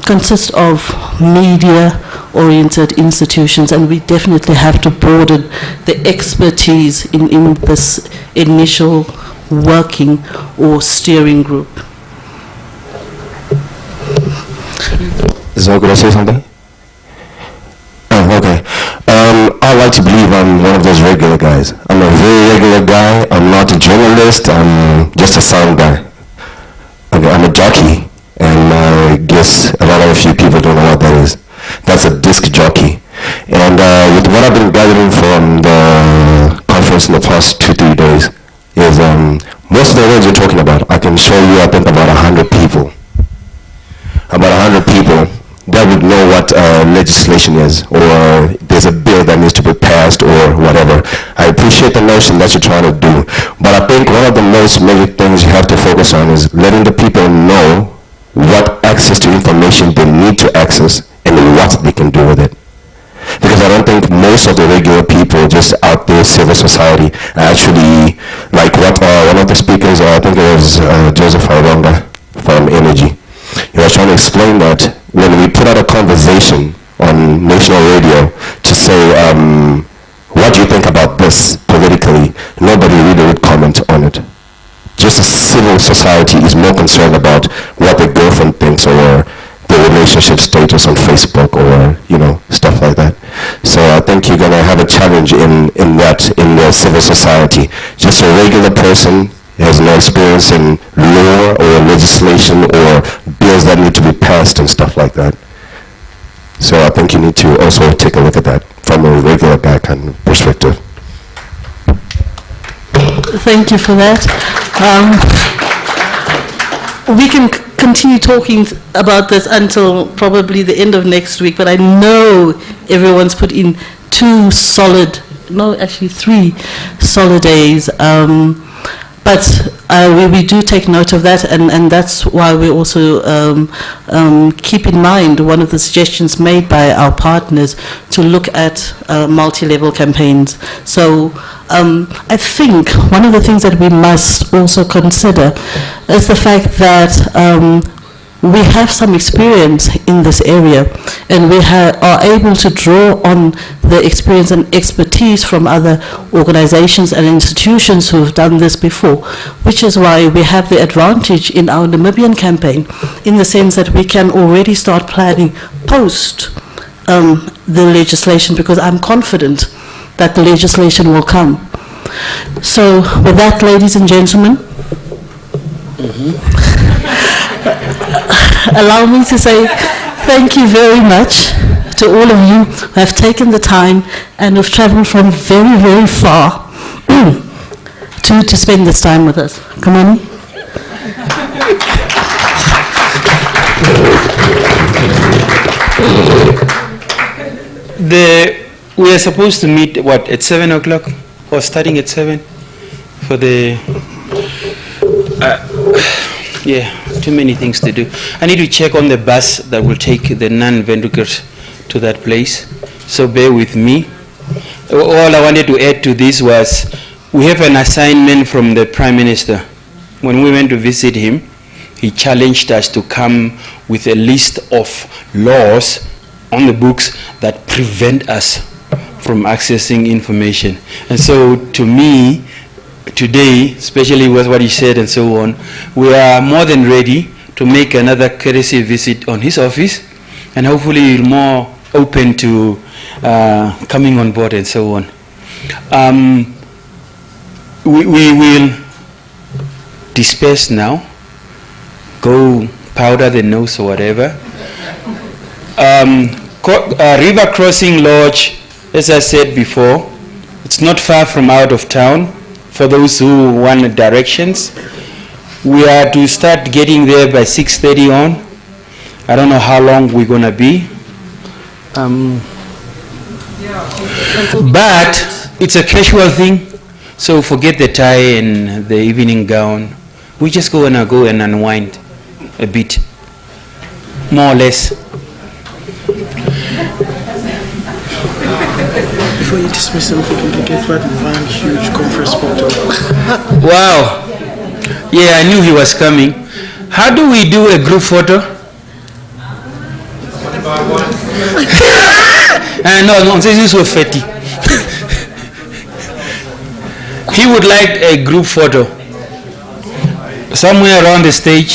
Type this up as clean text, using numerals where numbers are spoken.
consist of media-oriented institutions, and we definitely have to broaden the expertise in this initial working or steering group. Is that going to say something? Oh, okay. I like to believe I'm one of those regular guys. I'm a very regular guy. I'm not a journalist. I'm just a sound guy. Okay, I'm a jockey, and I guess a lot of you people don't know what that is. That's a disc jockey. And with what I've been gathering from the conference in the past 2-3 days is most of the words you're talking about, I can show you, I think, about 100 people. About 100 people that would know what legislation is, or there's a bill that needs to be passed, or whatever. I appreciate the notion that you're trying to do, but I think one of the most major things you have to focus on is letting the people know what access to information they need to access and what they can do with it. Because I don't think most of the regular people just out there, civil society, actually, like what one of the speakers, I think it was Joseph Arwanga from Energy, he was trying to explain that when we put out a conversation on national radio to say, what do you think about this politically, nobody really would comment on it. Just the civil society is more concerned about what the girlfriend thinks or the relationship status on Facebook or, you know, stuff like that. So I think you're going to have a challenge in the civil society. Just a regular person has no experience in law or legislation or bills that need to be passed and stuff like that. So I think you need to also take a look at that from a regular guy kind of perspective. Thank you for that. We can continue talking about this until probably the end of next week, but I know everyone's put in 3 solid days. But we do take note of that, and that's why we also keep in mind one of the suggestions made by our partners to look at multi-level campaigns. So I think one of the things that we must also consider is the fact that we have some experience in this area, and we are able to draw on the experience and expertise from other organizations and institutions who have done this before, which is why we have the advantage in our Namibian campaign, in the sense that we can already start planning post the legislation, because I'm confident that the legislation will come. So with that, ladies and gentlemen, allow me to say thank you very much to all of you who have taken the time and have traveled from very, very far to spend this time with us. Come on. We are supposed to meet, what, at 7 o'clock? Or starting at 7? For the... yeah, too many things to do. I need to check on the bus that will take the non-vendors to that place. So bear with me. All I wanted to add to this was, we have an assignment from the Prime Minister. When we went to visit him, he challenged us to come with a list of laws on the books that prevent us from accessing information. And so to me, today, especially with what he said and so on, we are more than ready to make another courtesy visit on his office, and hopefully more open to coming on board and so on. We will disperse now, go powder the nose or whatever. River Crossing Lodge, as I said before, it's not far from out of town. For those who want directions, we are to start getting there by 6:30 on. I don't know how long we're gonna be. But it's a casual thing, so forget the tie and the evening gown. We just go and unwind a bit, more or less. Before you dismiss them, we can get one huge conference photo. Wow. Yeah, I knew he was coming. How do we do a group photo? No, this was fatty. He would like a group photo somewhere around the stage.